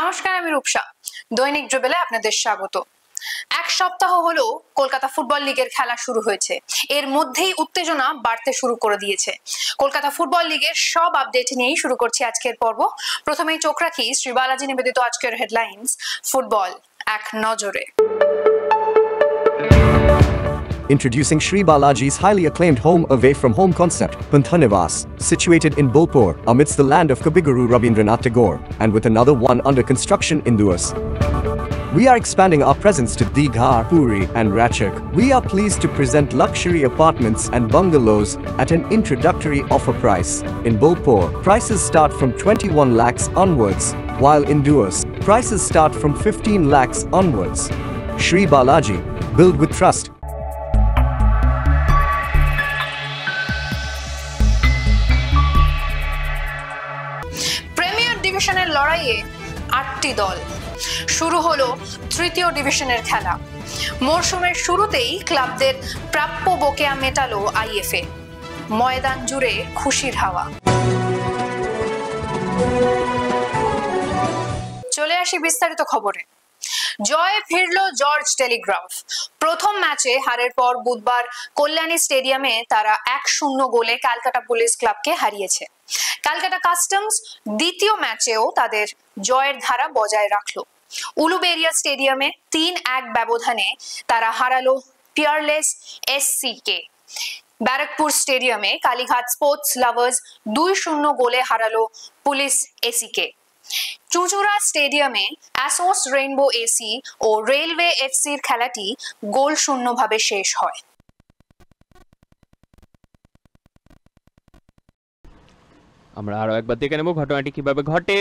নমস্কার, আমি রূপসা। দৈনিক ড্রিবলে আপনাদের স্বাগত। এক সপ্তাহ হলো কলকাতা ফুটবল লিগের খেলা শুরু হয়েছে। এর মধ্যেই উত্তেজনা বাড়তে শুরু করে দিয়েছে। কলকাতা ফুটবল লিগের সব আপডেট নিয়েই শুরু করছি আজকের পর্ব। প্রথমেই চোখ রাখি শ্রী বালাজি নিবেদিত আজকের হেডলাইন্স ফুটবল এক নজরে। Introducing Sri Balaji's highly acclaimed home away from home concept, Panthanivas, situated in Bolpur, amidst the land of Kabiguru Rabindranath Tagore, and with another one under construction in Duas. We are expanding our presence to Digha, Puri, and Ratchak. We are pleased to present luxury apartments and bungalows at an introductory offer price. In Bolpur, prices start from 21 lakhs onwards, while in Duas, prices start from 15 lakhs onwards. Sri Balaji, build with trust. ডিভিশনের লড়াইয়ে ৮টি দল। শুরু হলো তৃতীয় ডিভিশনের খেলা। মরশুমের শুরুতেই ক্লাবদের প্রাপ্য বকেয়া মেটালো আইএফএ। ময়দান জুড়ে খুশির হাওয়া। চলে আসি বিস্তারিত খবরে। জয়ে ফিরল জর্জ টেলিগ্রাফ। প্রথম ম্যাচে হারের পর বুধবার কল্যাণী স্টেডিয়ামে তারা ১-০ গোলে ক্যালকাটা পুলিশ ক্লাবকে হারিয়েছে। ক্যালকাটা কাস্টমস দ্বিতীয় ম্যাচেও তাদের জয়ের ধারা বজায় রাখলো। উলুবেরিয়া স্টেডিয়ামে ৩-১ ব্যবধানে তারা হারালো পিয়ারলেস এসসি-কে। ব্যারাকপুর স্টেডিয়ামে কালীঘাট স্পোর্টস লাভার্স ২-০ গোলে হারালো পুলিশ এসি-কে। চুঁচুড়া স্টেডিয়ামে অ্যাসোস রেইনবো এসি ও রেলওয়ে এফসির খেলাটি গোলশূন্যভাবে শেষ হয়। আমরা আরো একবার দেখে নেব ঘটনাটি কিভাবে ঘটে।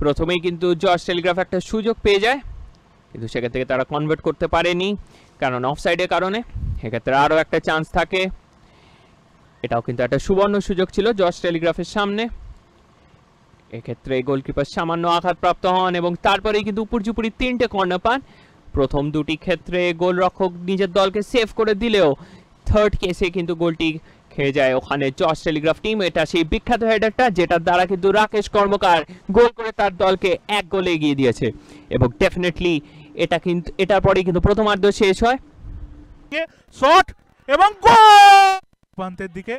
প্রথমেই কিন্তু জর্জ টেলিগ্রাফ একটা সুযোগ পেয়ে যায়, কিন্তু সেখান থেকে তারা কনভার্ট করতে পারেনি, কারণ অফসাইডের কারণে। সেক্ষেত্রে আরও একটা চান্স থাকে। এটাও কিন্তু একটা সুবর্ণ সুযোগ ছিল জর্জ টেলিগ্রাফের সামনে। এক্ষেত্রে গোলকিপার সামান্য আঘাতপ্রাপ্ত হন এবং তারপরেই কিন্তু উপর্যুপুরি ৩টে কর্নার পান। প্রথম দুটি ক্ষেত্রে গোলরক্ষক নিজের দলকে সেভ করে দিলেও থার্ড কেসে কিন্তু গোলটি খেয়ে যায় ওখানে জর্জ টেলিগ্রাফ টিম। এটা সেই বিখ্যাত হেডারটা যেটার দ্বারা কিন্তু রাকেশ কর্মকার গোল করে তার দলকে ১ গোলে এগিয়ে দিয়েছে। এবং ডেফিনেটলি এটার পরেই কিন্তু প্রথমার্ধ শেষ হয়। শট এবং গোল প্রান্তের দিকে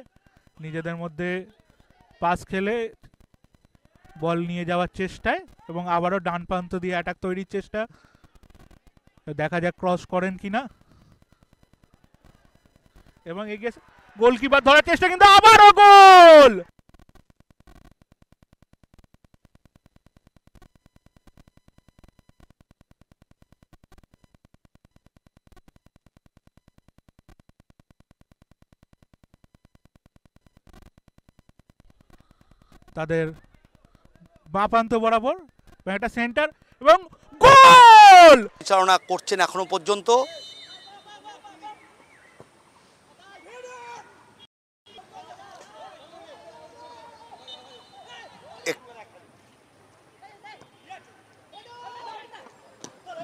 নিজেদের মধ্যে পাস খেলে বল নিয়ে যাওয়ার চেষ্টায় এবং আবারও ডান প্রান্ত দিয়ে অ্যাটাক তৈরির চেষ্টা। দেখা যাক ক্রস করেন কিনা। এবং এগিয়ে গোলকিপার ধরার চেষ্টা, কিন্তু আবারও গোল। তাদের বাঁ প্রান্ত বরাবর একটা সেন্টার এবং গোল পরিচালনা করছেন এখনো পর্যন্ত।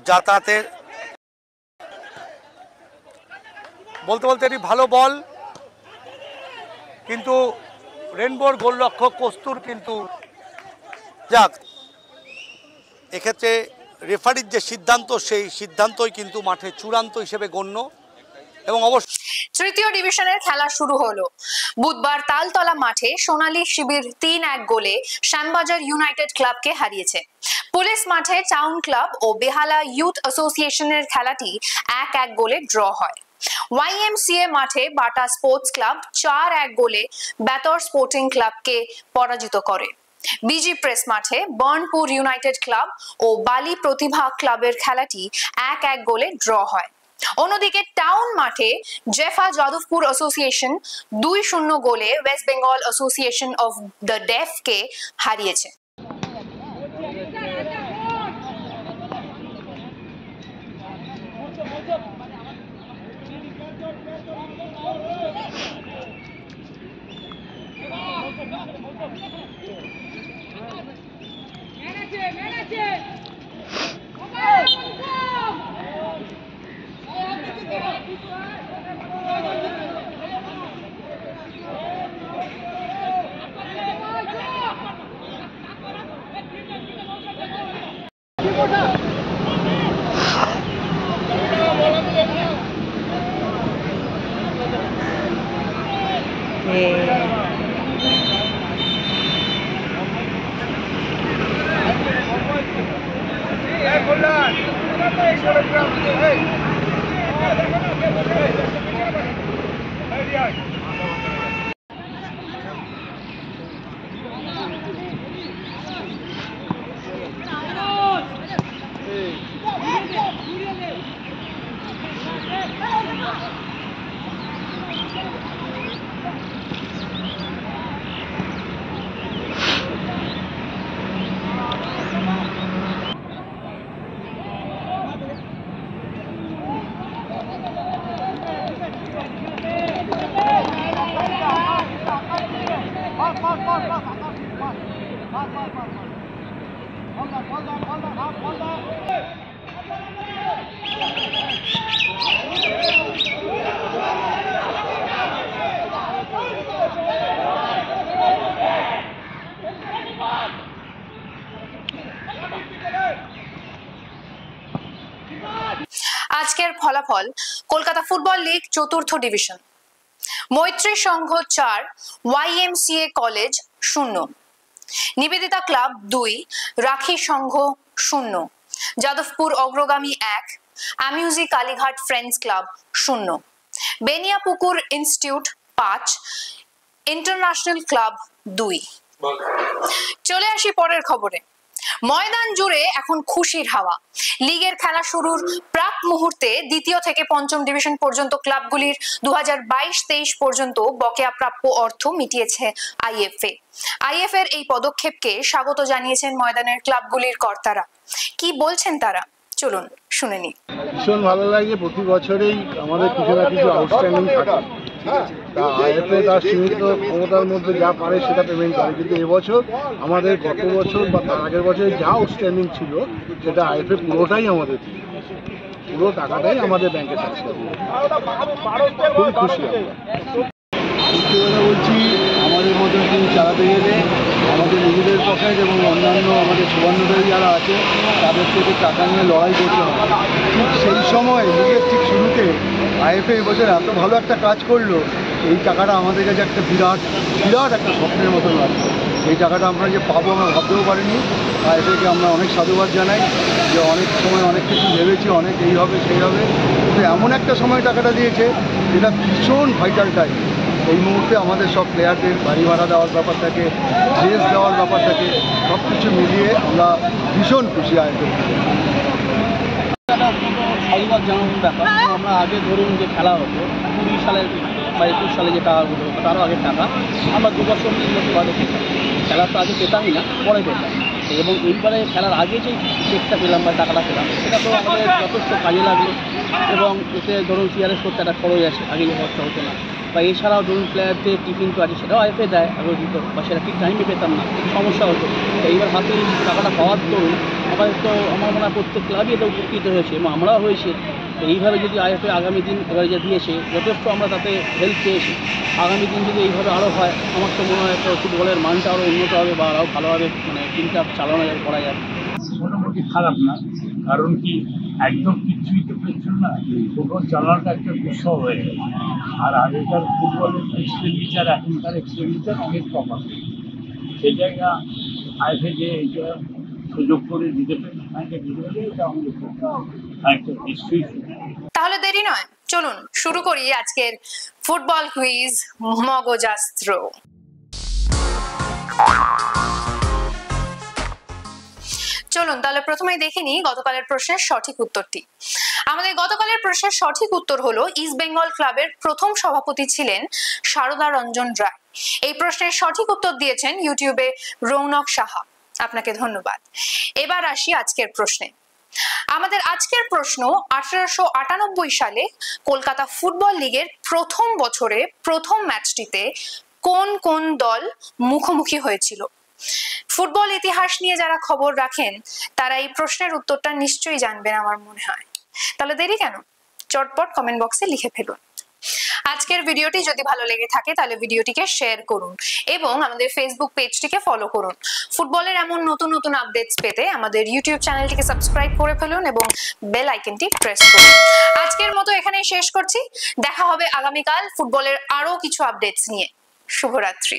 যাতায়াতের বলতে বলতে এটি ভালো বল, কিন্তু রেনবোর গোলরক্ষক কস্তুর কিন্তু যাক, এক্ষেত্রে রেফারির যে সিদ্ধান্ত সেই সিদ্ধান্তই কিন্তু মাঠে চূড়ান্ত হিসেবে গণ্য। এবং অবশ্য তৃতীয় ডিভিশনের খেলা শুরু হলো। বুধবার তালতলা মাঠে সোনালী শিবির ৩-১ গোলে শ্যামবাজার ইউনাইটেড ক্লাবকে হারিয়েছে। পুলিশ মাঠে টাউন ক্লাব ও বেহালা ইউথ অ্যাসোসিয়েশনের খেলাটি ১-১ গোলে ড্র হয়। YMCA মাঠে বাটা স্পোর্টস ক্লাব ৪-১ গোলে বেতর স্পোর্টিং ক্লাবকে পরাজিত করে। বিজি প্রেস মাঠে বর্নপুর ইউনাইটেড ক্লাব ও বালি প্রতিভা ক্লাবের খেলাটি ১-১ গোলে ড্র হয়। অন্যদিকে টাউন মাঠে জেফা যাদবপুর অ্যাসোসিয়েশন ২-০ গোলে West Bengal association of the ডেফকে হারিয়েছে। আজকের ফলাফল কলকাতা ফুটবল লিগ চতুর্থ division. Maitri Sangha 4, YMCA college 0, Nivedita club 2, Rakhi Sangha 0, Jadavpur Agragami 1, অ্যামিউজি Kalighat friends club 0, Beniapukur institute 5, international club 2। চলে আসি পরের খবরে। ময়দান জুড়ে এখন খুশির হাওয়া। লিগের খেলা শুরুর প্রাক মুহূর্তে দ্বিতীয় থেকে পঞ্চম ডিভিশন পর্যন্ত ক্লাবগুলির 2022-23 পর্যন্ত বকেয়া প্রাপ্য অর্থ মিটিয়েছে আইএফএ। আইএফএর এই পদক্ষেপকে স্বাগত জানিয়েছেন ময়দানের ক্লাবগুলির কর্তারা। কি বলছেন তারা, চলুন শুনে নিই। ভীষণ ভালো লাগে। প্রতি বছরেই আমাদের কিছু না কিছু আউটস্ট্যান্ডিং থাকে, তা আইএফএ তার সীমিত ক্ষমতার মধ্যে যা পারে সেটা পেমেন্ট করে, কিন্তু এবছর আমাদের গত বছর বা তার আগের বছরে যা আউটস্ট্যান্ডিং ছিল সেটা আইএফএ পুরোটাই আমাদের, পুরো টাকাটাই আমাদের ব্যাংকে ট্রান্সফার করে। খুবই খুশি আমরা। সত্যি কথা বলছি, আমাদের মতন টিম চালাতে গেলে আমাদের নিজেদের পকেট এবং অন্যান্য আমাদের সুবর্ণধারী যারা আছে তাদের থেকে টাকা নিয়ে লড়াই করতে হবে। ঠিক সেই সময় লিগের ঠিক শুরুতে আইএফএ এবছর এত ভালো একটা কাজ করলো, এই টাকাটা আমাদের কাছে একটা বিরাট বিরাট একটা স্বপ্নের মতন লাগছে। এই টাকাটা আমরা যে পাবো আমরা ভাবতেও পারিনি। আইএফএকে আমরা অনেক সাধুবাদ জানাই যে অনেক সময় অনেক কিছু ভেবেছি, অনেক এই হবে সেই হবে, কিন্তু এমন একটা সময় টাকাটা দিয়েছে যেটা ভীষণ ভাইটাল টাইম। এই মুহূর্তে আমাদের সব প্লেয়ারদের বাড়ি ভাড়া দেওয়ার ব্যাপার থাকে, ড্রেস দেওয়ার ব্যাপার থাকে, সব কিছু মিলিয়ে আমরা ভীষণ খুশি আইএফএ। সাধুবাদ জানানোর ব্যাপার। আমরা আগে ধরুন যে খেলা হতো 20 সালের বা 21 সালে যে টাকাগুলো হতো তারও আগের টাকা আমরা 2 বছর 3 বছর বাদে পেতাম। খেলা তো আগে পেতামই না, পরে পেতাম। এবং এইবারে খেলার আগে যে চেকটা পেলাম বা টাকাটা পেলাম সেটা তো আমাদের যথেষ্ট কাজে লাগলো। এবং এতে ধরুন সিআরএস করতে একটা খরচ আছে, আগে যে খরচা হতো না। বা এছাড়াও ধরুন প্লেয়ারদের টিফিন তো আছে, সেটাও আইএফএ দেয়, আগে দিত, বা সেটা ঠিক টাইমে পেতাম না, সমস্যা হতো। তো এইবার হাতে টাকাটা পাওয়ার দরুন আমাদের তো আমার মনে হয় প্রত্যেক ক্লাবই এটা উপকৃত হয়েছে এবং আমরাও হয়েছে। তো এইভাবে যদি আইএফএ আগামী দিন এবারে যে দিয়েছে যথেষ্ট আমরা তাতে হেল্প পেয়েছি। আগামী দিন যদি এইভাবে আরও হয় আমার তো মনে হয় ফুটবলের মানটা আরও উন্নত হবে বা আরও ভালোভাবে মানে টিমটা চালানো যাবে, করা যাবে। মোটামুটি খারাপ না, কারণ কি একদম কিছুই তো পেয়েছিল না, ফুটবল চালানোটা একটা দুঃসহ হয়ে গেছে। আর আগেকার ফুটবলের এক্সপেন্ডিচার এখনকার এক্সপেন্ডিচার অনেক তফাৎ। সেই জায়গায় আইএফএ যে এইটা সুযোগ করে দিতে পারে এটা আমাদের একটা নিশ্চয়ই। তাহলে দেরি নয়, চলুন শুরু করি আজকের ফুটবল কুইজ মগজাস্ত্র। চলুন তাহলে প্রথমেই দেখে নিই গতকালের প্রশ্নের সঠিক উত্তরটি। আমাদের গতকালের প্রশ্নের সঠিক উত্তর হলো ইস্ট বেঙ্গল ক্লাবের প্রথম সভাপতি ছিলেন সারদা রঞ্জন রায়। এই প্রশ্নের সঠিক উত্তর দিয়েছেন ইউটিউবে রৌনক সাহা, আপনাকে ধন্যবাদ। এবার আসি আজকের প্রশ্নে। আমাদের আজকের প্রশ্ন 1898 সালে কলকাতা ফুটবল লিগের প্রথম বছরে প্রথম ম্যাচটিতে কোন কোন দল মুখোমুখি হয়েছিল? ফুটবল ইতিহাস নিয়ে যারা খবর রাখেন তারা এই প্রশ্নের উত্তরটা নিশ্চয়ই জানবেন আমার মনে হয়। তাহলে দেরি কেন, চটপট কমেন্ট বক্সে লিখে ফেলুন। আজকের ভিডিওটি যদি ভালো লেগে থাকে তাহলে ভিডিওটিকে শেয়ার করুন এবং আমাদের ফেসবুক পেজটিকে ফলো করুন। ফুটবলের এমন নতুন নতুন আপডেটস পেতে আমাদের ইউটিউব চ্যানেলটিকে সাবস্ক্রাইব করে ফেলুন এবং বেল আইকনটি প্রেস করুন। আজকের মতো এখানেই শেষ করছি। দেখা হবে আগামীকাল ফুটবলের আরো কিছু আপডেটস নিয়ে। শুভরাত্রি।